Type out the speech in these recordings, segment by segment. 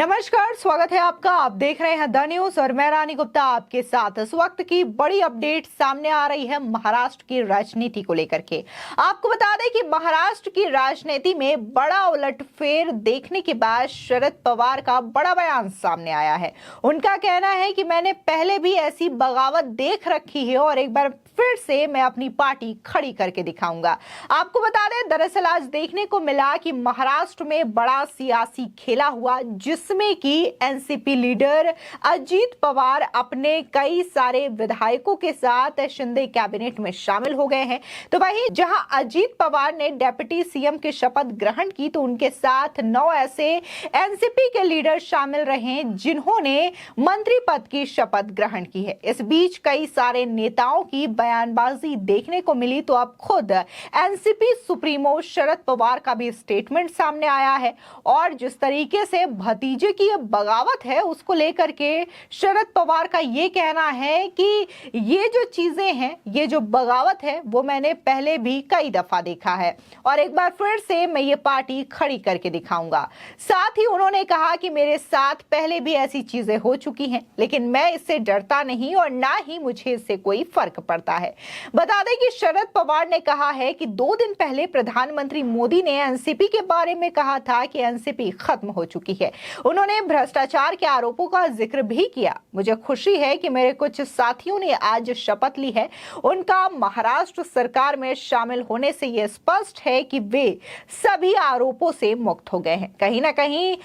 नमस्कार, स्वागत है आपका। आप देख रहे हैं द न्यूज और मैं रानी गुप्ता आपके साथ। इस वक्त की बड़ी अपडेट सामने आ रही है महाराष्ट्र की राजनीति को लेकर के। आपको बता दें कि महाराष्ट्र की राजनीति में बड़ा उलटफेर देखने के बाद शरद पवार का बड़ा बयान सामने आया है। उनका कहना है कि मैंने पहले भी ऐसी बगावत देख रखी है और एक बार फिर से मैं अपनी पार्टी खड़ी करके दिखाऊंगा। आपको बता दें, दरअसल आज देखने को मिला कि महाराष्ट्र में बड़ा सियासी खेला हुआ, जिसमें कि एनसीपी लीडर अजीत पवार अपने कई सारे विधायकों के साथ शिंदे कैबिनेट में शामिल हो गए हैं। तो वहीं जहां अजीत पवार ने डिप्टी सीएम की शपथ ग्रहण की, तो उनके साथ 9 ऐसे एनसीपी के लीडर शामिल रहे जिन्होंने मंत्री पद की शपथ ग्रहण की है। इस बीच कई सारे नेताओं की बयानबाजी देखने को मिली। तो अब खुद एनसीपी सुप्रीमो शरद पवार का भी स्टेटमेंट सामने आया है और जिस तरीके से भतीजे की ये बगावत है, उसको लेकर के शरद पवार का ये कहना है कि ये जो चीजें हैं, ये जो बगावत है, वो मैंने पहले भी कई दफा देखा है और एक बार फिर से मैं ये पार्टी खड़ी करके दिखाऊंगा। साथ ही उन्होंने कहा कि मेरे साथ पहले भी ऐसी चीजें हो चुकी हैं, लेकिन मैं इससे डरता नहीं और ना ही मुझे इससे कोई फर्क पड़ता है। बता दें कि शरद पवार ने कहा है कि 2 दिन पहले प्रधानमंत्री मोदी ने एनसीपी के बारे में कहा था कि एनसीपी खत्म हो चुकी है। उन्होंने भ्रष्टाचार के आरोपों का जिक्र भी किया। मुझे खुशी है कि मेरे कुछ साथियों ने आज शपथ ली है। उनका महाराष्ट्र सरकार में शामिल होने से यह स्पष्ट है कि वे सभी आरोपों से मुक्त हो गए हैं। कहीं ना कहीं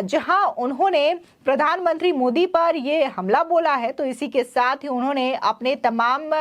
जहां उन्होंने प्रधानमंत्री मोदी पर यह हमला बोला है, तो इसी के साथ ही उन्होंने अपने तमाम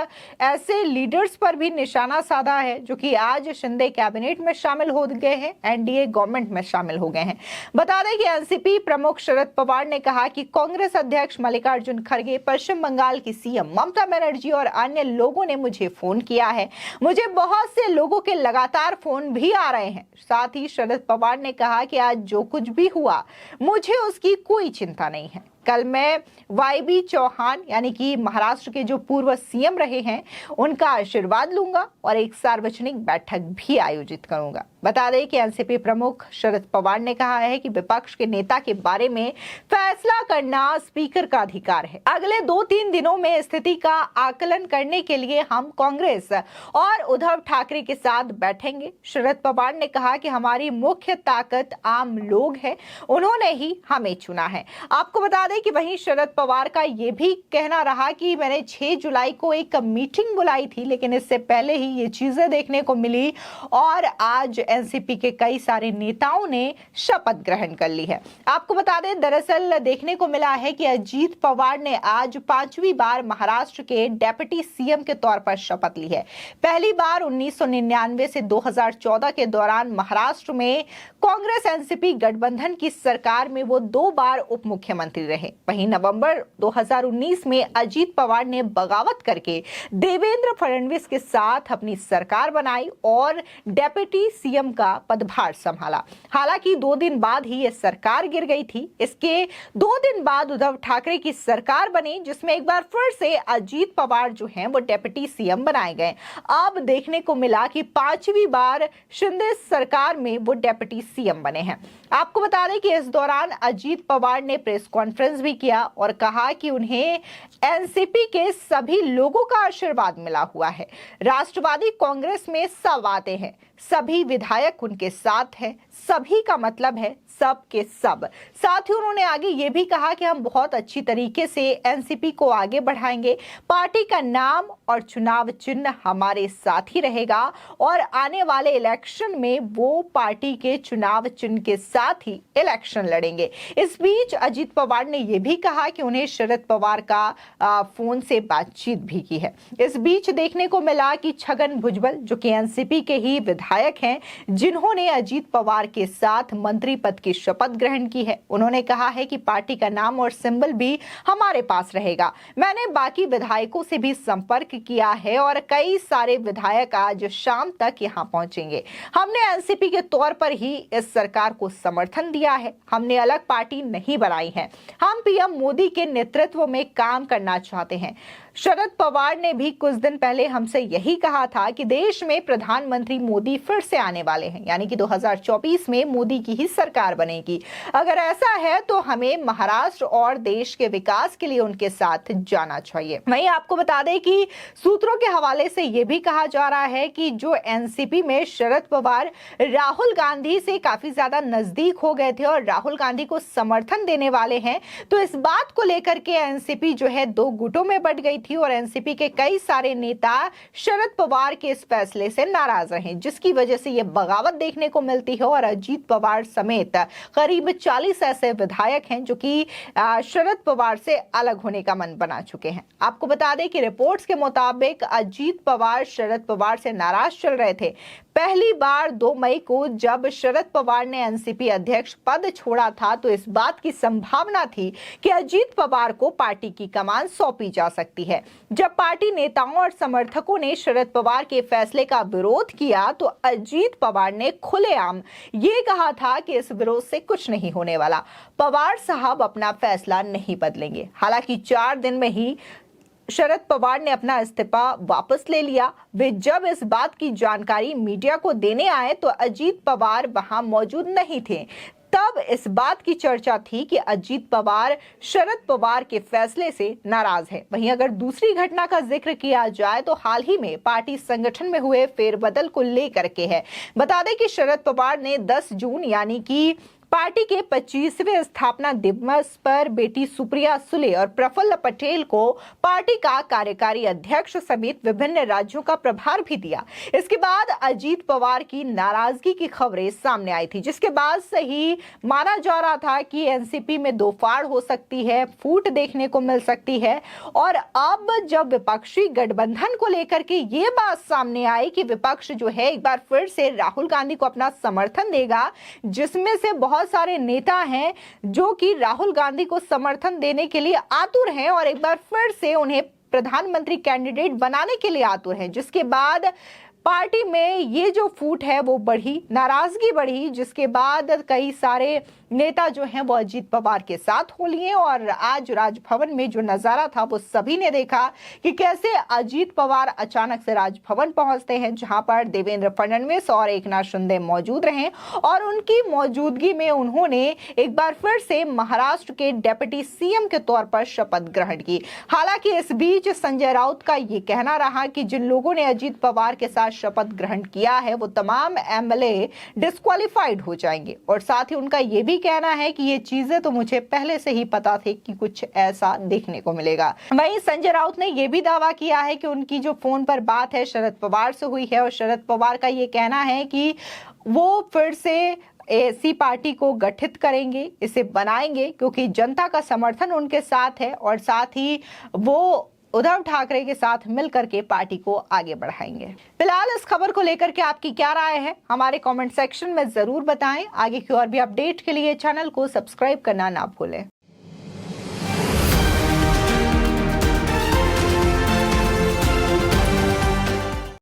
ऐसे लीडर्स पर भी निशाना साधा है जो कि आज शिंदे कैबिनेट में शामिल हो गए हैं, एनडीए गवर्नमेंट में शामिल हो गए हैं। बता दें कि एनसीपी प्रमुख शरद पवार ने कहा कि कांग्रेस अध्यक्ष मल्लिकार्जुन खड़गे, पश्चिम बंगाल की सीएम ममता बनर्जी और अन्य लोगों ने मुझे फोन किया है। मुझे बहुत से लोगों के लगातार फोन भी आ रहे हैं। साथ ही शरद पवार ने कहा कि आज जो कुछ भी हुआ, मुझे उसकी कोई चिंता नहीं है। कल मैं वाईबी चौहान यानी कि महाराष्ट्र के जो पूर्व सीएम रहे हैं, उनका आशीर्वाद लूंगा और एक सार्वजनिक बैठक भी आयोजित करूंगा। बता दें कि एनसीपी प्रमुख शरद पवार ने कहा है कि विपक्ष के नेता के बारे में फैसला करना स्पीकर का अधिकार है। अगले 2-3 दिनों में स्थिति का आकलन करने के लिए हम कांग्रेस और उद्धव ठाकरे के साथ बैठेंगे। शरद पवार ने कहा कि हमारी मुख्य ताकत आम लोग हैं, उन्होंने ही हमें चुना है। आपको बता दें कि वहीं शरद पवार का यह भी कहना रहा कि मैंने 6 जुलाई को एक मीटिंग बुलाई थी, लेकिन इससे पहले ही ये चीजें देखने को मिली और आज एनसीपी के कई सारे नेताओं ने शपथ ग्रहण कर ली है। आपको बता दें, दरअसल देखने को मिला है कि अजीत पवार ने आज 5वीं बार महाराष्ट्र के डिप्टी सीएम के तौर पर शपथ ली है। पहली बार 1999 से 2014 के दौरान महाराष्ट्र में कांग्रेस एनसीपी गठबंधन की सरकार में वो 2 बार उप मुख्यमंत्री रहे। वहीं नवंबर 2019 में अजीत पवार ने बगावत करके देवेंद्र फडणवीस के साथ अपनी सरकार बनाई और डिप्टी सीएम का पदभार संभाला। हालांकि 2 दिन बाद ही यह सरकार गिर गई थी। इसके 2 दिन बाद उद्धव ठाकरे की सरकार बनी, जिसमें एक बार फिर से अजीत पवार जो हैं वो डिप्टी सीएम बनाए गए। अब देखने को मिला कि 5वीं बार शिंदे सरकार में वो डिप्टी सीएम बने हैं। आपको बता दें कि इस दौरान अजीत पवार ने प्रेस कॉन्फ्रेंस भी किया और कहा कि उन्हें एनसीपी के सभी लोगों का आशीर्वाद मिला हुआ है। राष्ट्रवादी कांग्रेस में सब आते हैं, सभी विधायक उनके साथ हैं, सभी का मतलब है सब के सब। साथ ही उन्होंने आगे ये भी कहा कि हम बहुत अच्छी तरीके से एनसीपी को आगे बढ़ाएंगे। पार्टी का नाम और चुनाव चिन्ह हमारे साथ ही रहेगा और आने वाले इलेक्शन में वो पार्टी के चुनाव चिन्ह के साथ ही इलेक्शन लड़ेंगे। इस बीच अजीत पवार ने यह भी कहा कि उन्हें शरद पवार का फोन से बातचीत भी की है। इस बीच देखने को मिला कि छगन भुजबल, जो कि एनसीपी के ही विधायक हैं, जिन्होंने अजीत पवार के साथ मंत्री पद की शपथ ग्रहण की है, उन्होंने कहा है कि पार्टी का नाम और सिंबल भी हमारे पास रहेगा। मैंने बाकी विधायकों से भी संपर्क किया है और कई सारे विधायक आज शाम तक यहां पहुंचेंगे। हमने एनसीपी के तौर पर ही इस सरकार को समर्थन दिया है, हमने अलग पार्टी नहीं बनाई है। हम पीएम मोदी के नेतृत्व में काम करना चाहते हैं। शरद पवार ने भी कुछ दिन पहले हमसे यही कहा था कि देश में प्रधानमंत्री मोदी फिर से आने वाले हैं, यानी कि 2024 में मोदी की ही सरकार बनेगी। अगर ऐसा है तो हमें महाराष्ट्र और देश के विकास के लिए उनके साथ जाना चाहिए। वहीं आपको बता दें कि सूत्रों के हवाले से यह भी कहा जा रहा है कि जो एनसीपी में शरद पवार राहुल गांधी से काफी ज्यादा नजदीक हो गए थे और राहुल गांधी को समर्थन देने वाले हैं, तो इस बात को लेकर के एनसीपी जो है दो गुटों में बंट गई थी और एनसीपी के कई सारे नेता शरद पवार के इस फैसले से नाराज रहे, जिसकी वजह से यह बगावत देखने को मिलती है और अजीत पवार समेत करीब 40 ऐसे विधायक हैं जो कि शरद पवार से अलग होने का मन बना चुके हैं। आपको बता दें कि रिपोर्ट्स के मुताबिक अजीत पवार शरद पवार से नाराज चल रहे थे। पहली बार 2 मई को जब शरद पवार ने एनसीपी अध्यक्ष पद छोड़ा था तो इस बात की संभावना थी कि अजीत पवार को पार्टी की कमान सौंपी जा सकती है। जब पार्टी नेताओं और समर्थकों ने शरद पवार के फैसले का विरोध किया तो अजीत पवार ने खुलेआम ये कहा था कि इस विरोध से कुछ नहीं होने वाला, पवार साहब अपना फैसला नहीं बदलेंगे। हालांकि 4 दिन में ही शरद पवार ने अपना इस्तीफा वापस ले लिया। वे जब इस बात की जानकारी मीडिया को देने आए तो अजीत पवार वहां मौजूद नहीं थे। तब इस बात की चर्चा थी कि अजीत पवार शरद पवार के फैसले से नाराज है। वहीं अगर दूसरी घटना का जिक्र किया जाए तो हाल ही में पार्टी संगठन में हुए फेरबदल को लेकर के है। बता दें कि शरद पवार ने 10 जून यानी कि पार्टी के 25वें स्थापना दिवस पर बेटी सुप्रिया सुले और प्रफुल्ल पटेल को पार्टी का कार्यकारी अध्यक्ष समेत विभिन्न राज्यों का प्रभार भी दिया। इसके बाद अजीत पवार की नाराजगी की खबरें सामने आई थी, जिसके बाद से ही माना जा रहा था कि एनसीपी में दो फाड़ हो सकती है, फूट देखने को मिल सकती है। और अब जब विपक्षी गठबंधन को लेकर के ये बात सामने आई कि विपक्ष जो है एक बार फिर से राहुल गांधी को अपना समर्थन देगा, जिसमें से बहुत सारे नेता हैं जो कि राहुल गांधी को समर्थन देने के लिए आतुर हैं और एक बार फिर से उन्हें प्रधानमंत्री कैंडिडेट बनाने के लिए आतुर हैं, जिसके बाद पार्टी में ये जो फूट है वो बढ़ी, नाराजगी बढ़ी, जिसके बाद कई सारे नेता जो हैं वो अजीत पवार के साथ हो लिए। और आज राजभवन में जो नजारा था वो सभी ने देखा कि कैसे अजीत पवार अचानक से राजभवन पहुंचते हैं, जहां पर देवेंद्र फडणवीस और एकनाथ शिंदे मौजूद रहे और उनकी मौजूदगी में उन्होंने एक बार फिर से महाराष्ट्र के डेप्यूटी सीएम के तौर पर शपथ ग्रहण की। हालांकि इस बीच संजय राउत का ये कहना रहा कि जिन लोगों ने अजीत पवार के साथ शपथ ग्रहण किया है वो तमाम एमएलए डिस्क्वालिफाइड हो जाएंगे और साथ ही उनका ये भी कहना है कि ये चीजें तो मुझे पहले से ही पता थी कि कुछ ऐसा देखने को मिलेगा। वहीं संजय राउत ने यह भी दावा किया है कि उनकी जो फोन पर बात है शरद पवार से हुई है और शरद पवार का ये कहना है कि वो फिर से ऐसी पार्टी को गठित करेंगे, इसे बनाएंगे, क्योंकि जनता का समर्थन उनके साथ है और साथ ही वो उद्धव ठाकरे के साथ मिलकर के पार्टी को आगे बढ़ाएंगे। फिलहाल इस खबर को लेकर के आपकी क्या राय है हमारे कमेंट सेक्शन में जरूर बताएं। आगे की और भी अपडेट के लिए चैनल को सब्सक्राइब करना ना भूलें।